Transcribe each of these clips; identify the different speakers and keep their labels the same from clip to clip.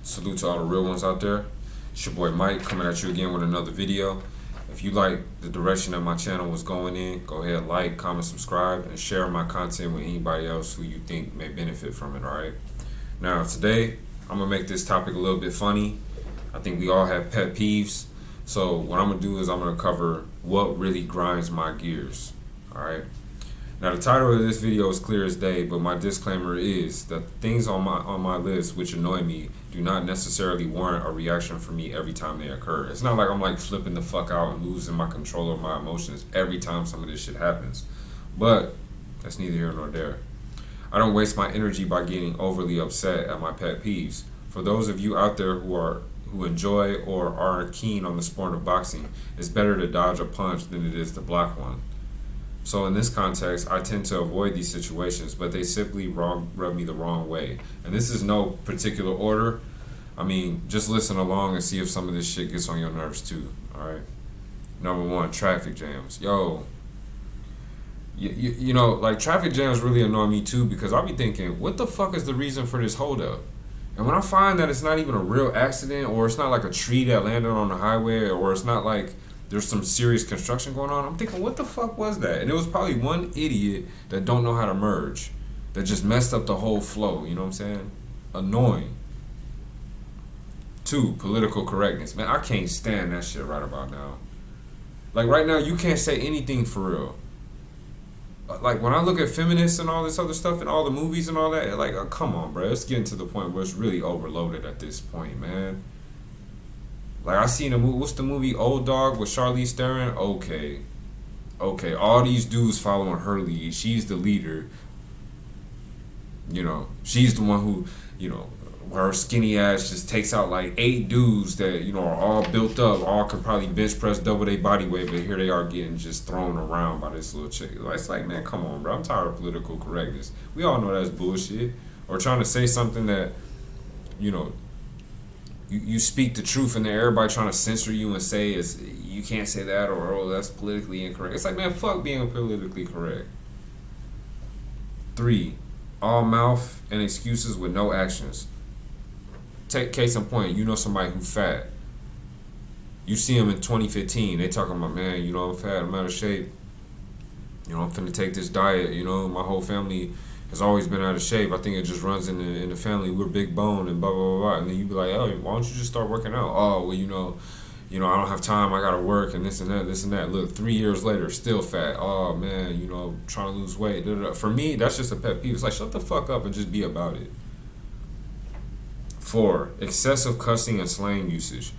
Speaker 1: Salute to all the real ones out there. It's your boy Mike coming at you again with another video. If you like the direction that my channel was going in, go ahead, like, comment, subscribe, and share my content with anybody else who you think may benefit from it, alright? Now, today, I'm going to make this topic a little bit funny. I think we all have pet peeves. So what I'm going to do is I'm going to cover what really grinds my gears, alright? Now, the title of this video is clear as day, but my disclaimer is that things on my list which annoy me do not necessarily warrant a reaction from me every time they occur. It's not like I'm like flipping the fuck out and losing my control of my emotions every time some of this shit happens. But that's neither here nor there. I don't waste my energy by getting overly upset at my pet peeves. For those of you out there who enjoy or are keen on the sport of boxing, it's better to dodge a punch than it is to block one. So in this context, I tend to avoid these situations, but they simply rub me the wrong way. And this is no particular order. I mean, just listen along and see if some of this shit gets on your nerves too, alright? Number one, traffic jams. Yo, you know, like traffic jams really annoy me too, because I'll be thinking, what the fuck is the reason for this holdup? And when I find that it's not even a real accident, or it's not like a tree that landed on the highway, or it's not like there's some serious construction going on, I'm thinking, what the fuck was that? And it was probably one idiot that don't know how to merge, that just messed up the whole flow, you know what I'm saying? Annoying. Two, political correctness. Man, I can't stand that shit right about now. Like right now, you can't say anything for real. Like when I look at feminists and all this other stuff and all the movies and all that, like, come on, bro. It's getting to the point where it's really overloaded at this point, man. Like, I seen a movie, what's the movie, Old Dog with Charlize Theron? Okay, all these dudes following her lead. She's the leader. You know, she's the one who, you know, her skinny ass just takes out like 8 dudes that, you know, are all built up, all can probably bench press double their body weight, but here they are getting just thrown around by this little chick. It's like, man, come on, bro. I'm tired of political correctness. We all know that's bullshit. Or trying to say something that, you know, you speak the truth and then everybody trying to censor you and say it's, you can't say that, or oh, that's politically incorrect. It's like, man, fuck being politically correct. 3, all mouth and excuses with no actions. Take case in point, you know somebody who fat. You see them in 2015, they talking about, man, you know, I'm fat, I'm out of shape. You know, I'm finna take this diet, you know, my whole family has always been out of shape. I think it just runs in the family. We're big bone and blah, blah, blah, blah. And then you be like, oh, why don't you just start working out? Oh, well, you know, I don't have time. I got to work and this and that, this and that. Look, 3 years later, still fat. Oh, man, you know, trying to lose weight. For me, that's just a pet peeve. It's like, shut the fuck up and just be about it. 4, excessive cussing and slang usage.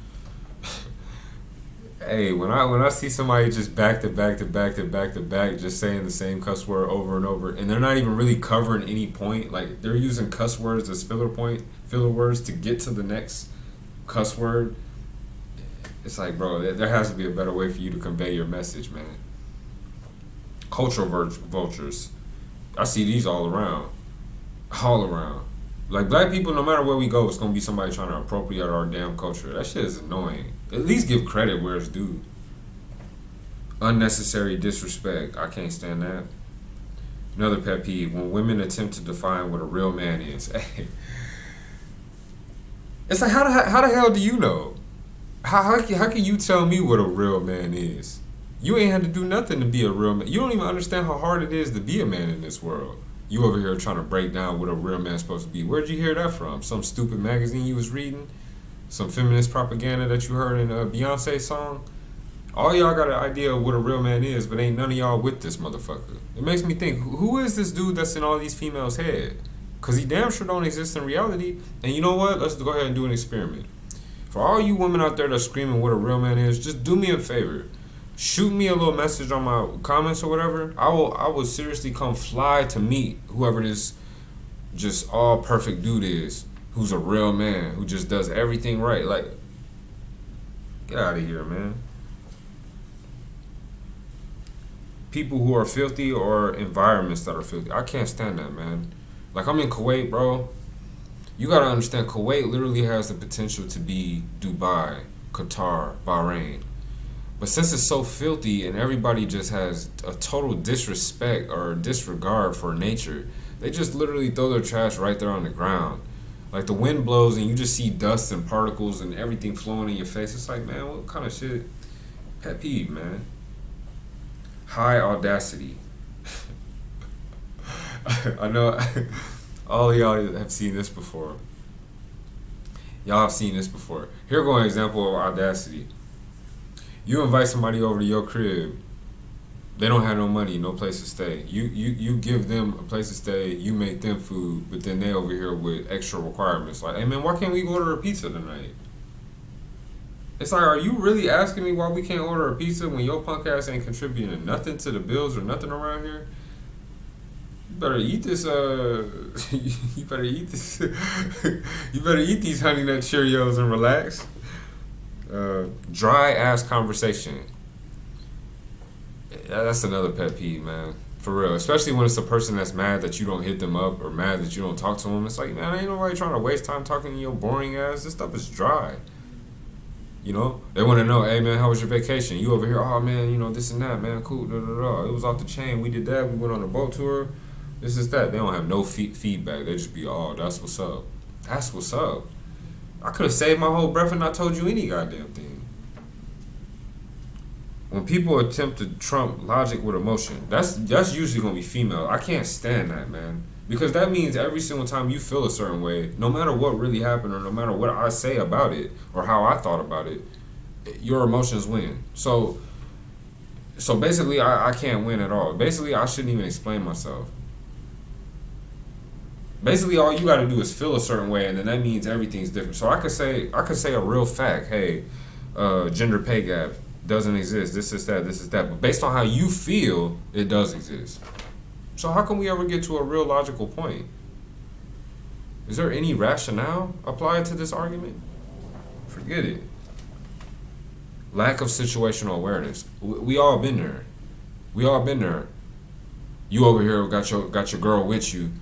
Speaker 1: Hey, when I see somebody just back to back just saying the same cuss word over and over, and they're not even really covering any point, like they're using cuss words as filler words to get to the next cuss word. It's like, bro, there has to be a better way for you to convey your message, man. Cultural vultures. I see these all around. Like, black people, no matter where we go, it's gonna be somebody trying to appropriate our damn culture. That shit is annoying. At least give credit where it's due. Unnecessary disrespect. I can't stand that. Another pet peeve, when women attempt to define what a real man is. It's like, how the hell do you know? How can you tell me what a real man is? You ain't had to do nothing to be a real man. You don't even understand how hard it is to be a man in this world. You over here trying to break down what a real man's supposed to be. Where'd you hear that from? Some stupid magazine you was reading? Some feminist propaganda that you heard in a Beyonce song? All y'all got an idea of what a real man is, but ain't none of y'all with this motherfucker. It makes me think, who is this dude that's in all these females' head? Because he damn sure don't exist in reality. And you know what? Let's go ahead and do an experiment. For all you women out there that's screaming what a real man is, just do me a favor. Shoot me a little message on my comments or whatever. I will seriously come fly to meet whoever this just all perfect dude is, who's a real man, who just does everything right. Like, get out of here, man. People who are filthy or environments that are filthy. I can't stand that, man. Like, I'm in Kuwait, bro. You gotta understand, Kuwait literally has the potential to be Dubai, Qatar, Bahrain. But since it's so filthy and everybody just has a total disrespect or disregard for nature, they just literally throw their trash right there on the ground. Like the wind blows and you just see dust and particles and everything flowing in your face. It's like, man, what kind of shit? Pet peeve, man. High audacity. I know all of y'all have seen this before. Y'all have seen this before. Here go an example of audacity. You invite somebody over to your crib. They don't have no money, no place to stay. You give them a place to stay. You make them food, but then they over here with extra requirements. Like, hey man, why can't we order a pizza tonight? It's like, are you really asking me why we can't order a pizza when your punk ass ain't contributing nothing to the bills or nothing around here? You better eat this. You better eat this. You better eat these Honey Nut Cheerios and relax. Dry ass conversation. That's another pet peeve, man. For real. Especially when it's a person that's mad that you don't hit them up or mad that you don't talk to them. It's like, man, ain't nobody trying to waste time talking to your boring ass. This stuff is dry. You know? They want to know, hey, man, how was your vacation? You over here, oh, man, you know, this and that, man, cool, da, da, da. It was off the chain. We did that. We went on a boat tour. This is that. They don't have no feedback. They just be, oh, that's what's up. That's what's up. I could have saved my whole breath and not told you any goddamn thing. When people attempt to trump logic with emotion, that's usually gonna be female. I can't stand that, man, because that means every single time you feel a certain way, no matter what really happened or no matter what I say about it or how I thought about it, your emotions win. So basically, I can't win at all. Basically, I shouldn't even explain myself. Basically, all you gotta do is feel a certain way, and then that means everything's different. So I could say a real fact. Hey, gender pay gap doesn't exist. This is that. This is that. But based on how you feel, it does exist. So how can we ever get to a real logical point? Is there any rationale applied to this argument? Forget it. Lack of situational awareness. We all been there. We all been there. You over here got your girl with you,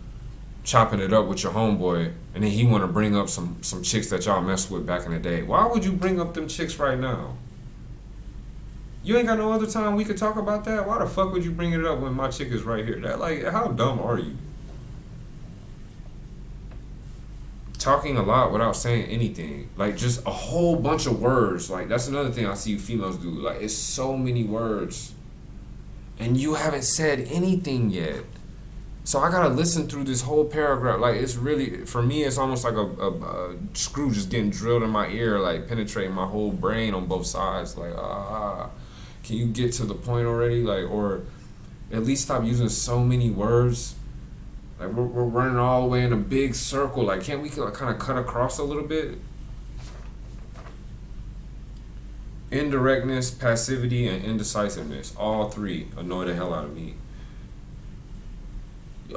Speaker 1: chopping it up with your homeboy, and then he want to bring up some chicks that y'all messed with back in the day. Why would you bring up them chicks right now? You ain't got no other time we could talk about that? Why the fuck would you bring it up when my chick is right here? That, like, how dumb are you? Talking a lot without saying anything. Like, just a whole bunch of words. Like, that's another thing I see females do. Like, it's so many words. And you haven't said anything yet. So I gotta listen through this whole paragraph. Like, it's really, for me, it's almost like a screw just getting drilled in my ear, like penetrating my whole brain on both sides. Like, can you get to the point already? Like, or at least stop using so many words. Like, we're running all the way in a big circle. Like, can't we kind of cut across a little bit? Indirectness, passivity, and indecisiveness. All three annoy the hell out of me.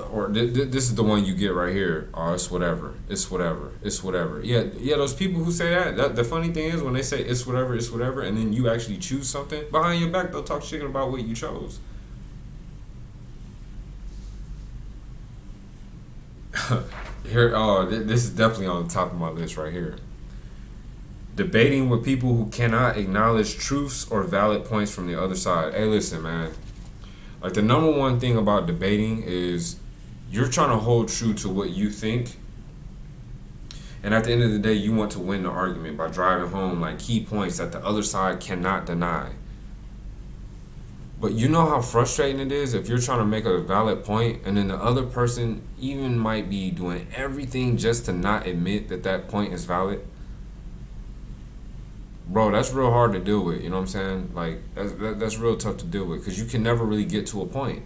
Speaker 1: Or this is the one you get right here. Oh, it's whatever. It's whatever. It's whatever. Yeah. Those people who say that. The funny thing is when they say it's whatever, and then you actually choose something behind your back, they'll talk shit about what you chose. Here. Oh, this is definitely on the top of my list right here. Debating with people who cannot acknowledge truths or valid points from the other side. Hey, listen, man. Like, the number one thing about debating is you're trying to hold true to what you think. And at the end of the day, you want to win the argument by driving home, like, key points that the other side cannot deny. But you know how frustrating it is if you're trying to make a valid point and then the other person even might be doing everything just to not admit that that point is valid? Bro, that's real hard to deal with, you know what I'm saying? Like, that's real tough to deal with because you can never really get to a point.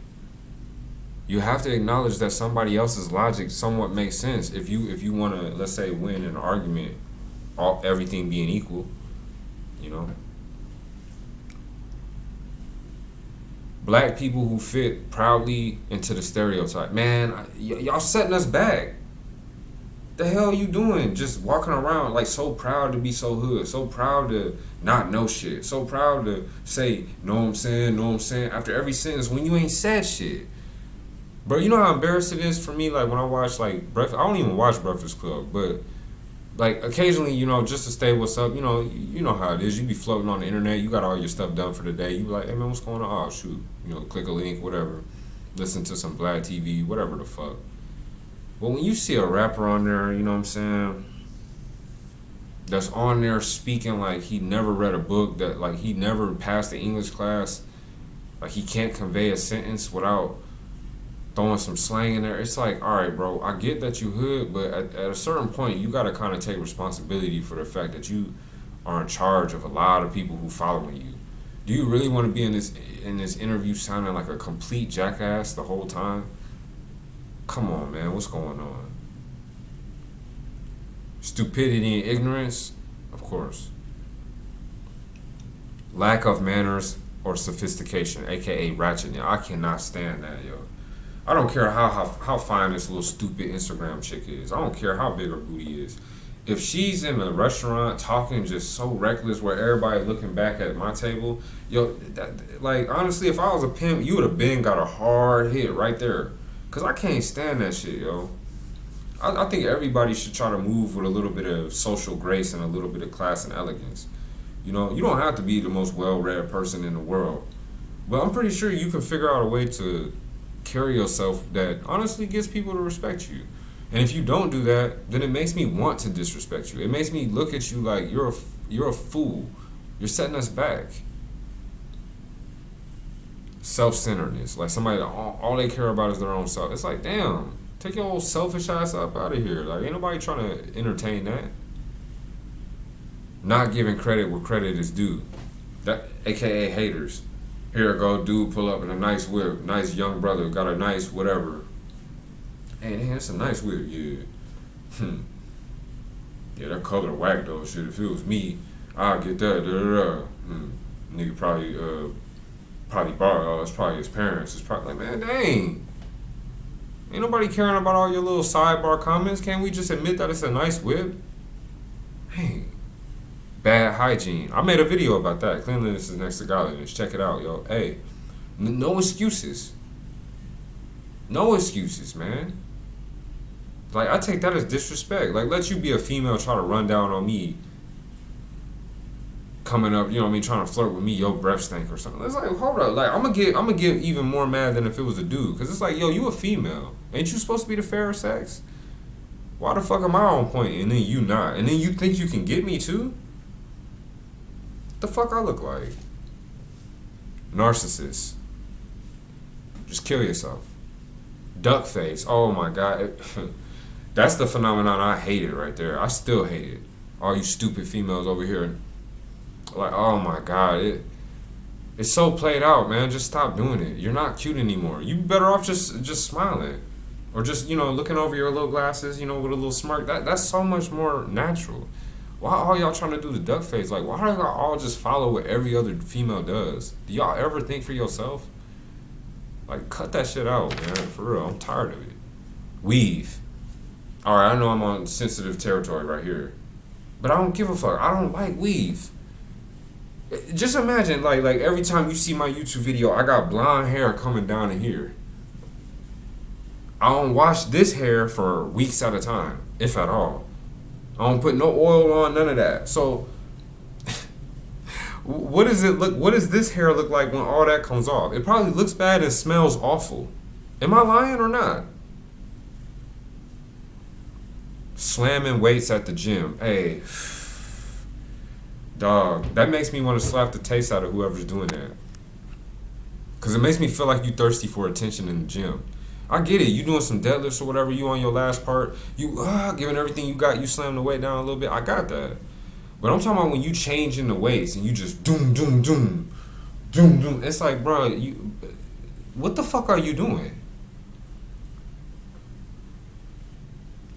Speaker 1: You have to acknowledge that somebody else's logic somewhat makes sense if you want to, let's say, win an argument, everything being equal, you know? Black people who fit proudly into the stereotype. Man, y'all setting us back. The hell you doing? Just walking around like so proud to be so hood, so proud to not know shit, so proud to say, know what I'm saying, after every sentence when you ain't said shit. Bro, you know how embarrassing it is for me, like, when I watch, like, Breakfast, I don't even watch Breakfast Club, but, like, occasionally, you know, just to stay what's up, you know how it is. You be floating on the internet, you got all your stuff done for the day, you be like, hey, man, what's going on? Oh, shoot, you know, click a link, whatever, listen to some Vlad TV, whatever the fuck. But when you see a rapper on there, you know what I'm saying, that's on there speaking like he never read a book, that like he never passed the English class, like he can't convey a sentence without throwing some slang in there. It's like, all right, bro, I get that you hood, but at a certain point, you got to kind of take responsibility for the fact that you are in charge of a lot of people who following you. Do you really want to be in this interview sounding like a complete jackass the whole time? Come on, man, what's going on? Stupidity and ignorance, of course. Lack of manners or sophistication, aka ratchet. I cannot stand that, yo. I don't care how fine this little stupid Instagram chick is. I don't care how big her booty is. If she's in a restaurant talking just so reckless where everybody looking back at my table, yo, like honestly, if I was a pimp, you would have been got a hard hit right there. Cause I can't stand that shit, yo. I think everybody should try to move with a little bit of social grace and a little bit of class and elegance. You know, you don't have to be the most well-read person in the world, but I'm pretty sure you can figure out a way to carry yourself that honestly gets people to respect you. And if you don't do that, then it makes me want to disrespect you. It makes me look at you like you're a fool. You're setting us back. Self-centeredness, like somebody that all they care about is their own self. It's like, damn, take your old selfish ass up out of here. Like, ain't nobody trying to entertain that. Not giving credit where credit is due. That, aka haters. Here go, dude, pull up in a nice whip. Nice young brother, got a nice whatever. Hey, that's a nice whip, yeah. Yeah, that color whack though. Shit, if it was me, I'll get that. Da, da, da. Nigga probably borrow. It's probably his parents. It's probably like, man, dang. Ain't nobody caring about all your little sidebar comments. Can't we just admit that it's a nice whip? Hey, bad hygiene. I made a video about that. Cleanliness is next to godliness. Check it out, yo. Hey, no excuses. No excuses, man. Like, I take that as disrespect. Like, let you be a female try to run down on me coming up, you know what I mean, trying to flirt with me, your breath stink or something. It's like, hold up. Like, I'm gonna get even more mad than if it was a dude. Cause it's like, yo, you a female. Ain't you supposed to be the fairer sex? Why the fuck am I on point and then you not? And then you think you can get me too? What the fuck I look like? Narcissist. Just kill yourself. Duck face. Oh my god. That's the phenomenon I hated right there. I still hate it. All you stupid females over here. Like, oh my god. It's so played out, man. Just stop doing it. You're not cute anymore. You better off just smiling. Or just, you know, looking over your little glasses, you know, with a little smirk. That's so much more natural. Why all y'all trying to do the duck face? Like, why don't y'all all just follow what every other female does? Do y'all ever think for yourself? Like, cut that shit out, man. For real, I'm tired of it. Weave. Alright, I know I'm on sensitive territory right here. But I don't give a fuck. I don't like weave. Just imagine, like every time you see my YouTube video, I got blonde hair coming down in here. I don't wash this hair for weeks at a time, if at all. I don't put no oil on, none of that. So, what does it look? What does this hair look like when all that comes off? It probably looks bad and smells awful. Am I lying or not? Slamming weights at the gym. Hey, dog, that makes me want to slap the taste out of whoever's doing that. Cause it makes me feel like you thirsty for attention in the gym. I get it. You doing some deadlifts or whatever. You on your last part. You giving everything you got. You slam the weight down a little bit. I got that. But I'm talking about when you changing the weights and you just doom doom doom doom doom. It's like, bro, what the fuck are you doing?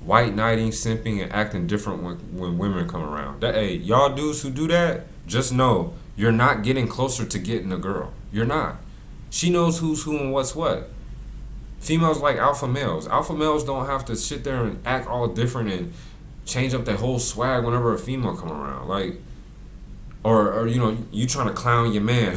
Speaker 1: White knighting, simping, and acting different when women come around. Hey, y'all dudes who do that, just know you're not getting closer to getting a girl. You're not. She knows who's who and what's what. Females like alpha males. Alpha males don't have to sit there and act all different and change up their whole swag whenever a female come around. Like, or you know, you trying to clown your man,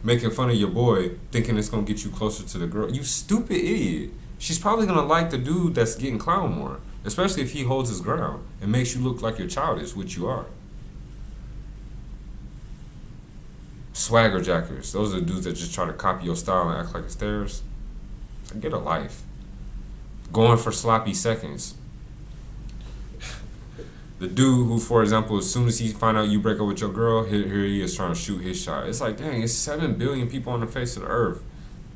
Speaker 1: making fun of your boy, thinking it's gonna get you closer to the girl. You stupid idiot. She's probably gonna like the dude that's getting clowned more, especially if he holds his ground and makes you look like you're childish, which you are. Swagger jackers. Those are the dudes that just try to copy your style and act like it's theirs. Get a life. Going for sloppy seconds. The dude who, for example, as soon as he find out you break up with your girl, here he is trying to shoot his shot. It's like, dang, it's 7 billion people on the face of the earth.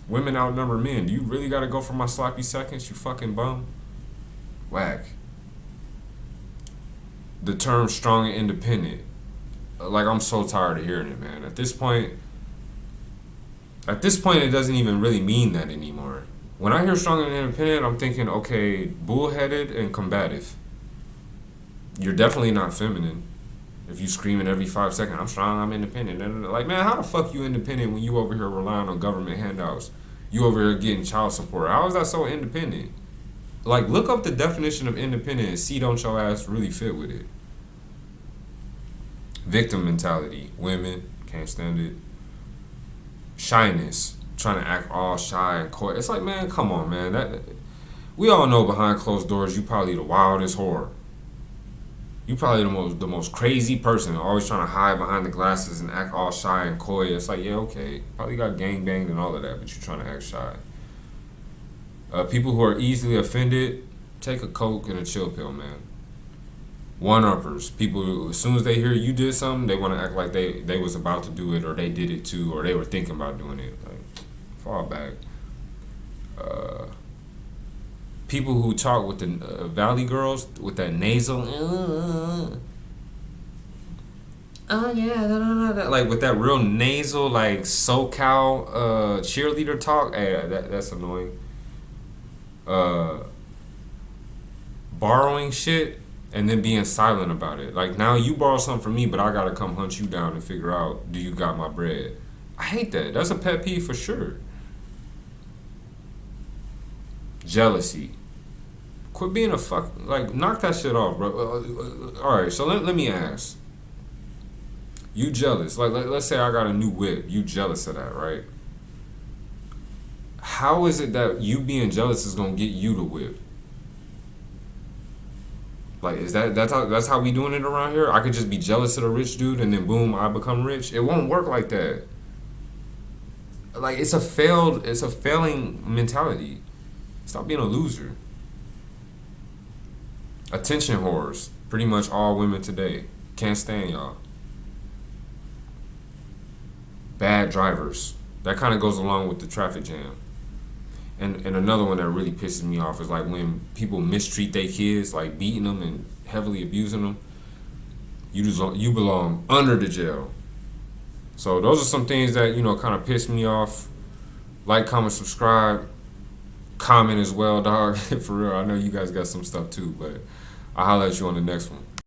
Speaker 1: Women outnumber men. Do you really gotta go for my sloppy seconds, you fucking bum? Whack. The term strong and independent. Like, I'm so tired of hearing it, man. At this point, it doesn't even really mean that anymore. When I hear strong and independent, I'm thinking, okay, bullheaded and combative. You're definitely not feminine. If you screaming every 5 seconds, I'm strong, I'm independent. And like, man, how the fuck you independent when you over here relying on government handouts? You over here getting child support. How is that so independent? Like, look up the definition of independent and see don't your ass really fit with it. Victim mentality. Women, can't stand it. Shyness. Trying to act all shy and coy. It's like, man, come on, man. We all know behind closed doors you probably the wildest whore. You probably the most crazy person, always trying to hide behind the glasses and act all shy and coy. It's like, yeah, okay, probably got gangbanged and all of that, but you're trying to act shy. People who are easily offended, take a Coke and a chill pill, man. One-uppers, people who, as soon as they hear you did something, they want to act like they was about to do it, or they did it too, or they were thinking about doing it. Like, fall back. People who talk with the Valley girls with that nasal, oh yeah, like with that real nasal, like SoCal cheerleader talk. Hey, that's annoying. Borrowing shit and then being silent about it. Like, now you borrow something from me, but I gotta come hunt you down and figure out, do you got my bread? I hate that. That's a pet peeve for sure. Jealousy. Quit being a fuck. Like, knock that shit off, bro. Alright, so let me ask. You jealous. Like, let's say I got a new whip. You jealous of that, right? How is it that you being jealous is gonna get you the whip? Like, is that's how we doing it around here? I could just be jealous of the rich dude and then boom, I become rich. It won't work like that. Like, it's a failing mentality. Stop being a loser. Attention whores. Pretty much all women today. Can't stand y'all. Bad drivers. That kind of goes along with the traffic jam. And another one that really pisses me off is like when people mistreat their kids, like beating them and heavily abusing them. You belong under the jail. So those are some things that, kind of piss me off. Like, comment, subscribe, comment as well, dog. For real, I know you guys got some stuff too, but I'll holler at you on the next one.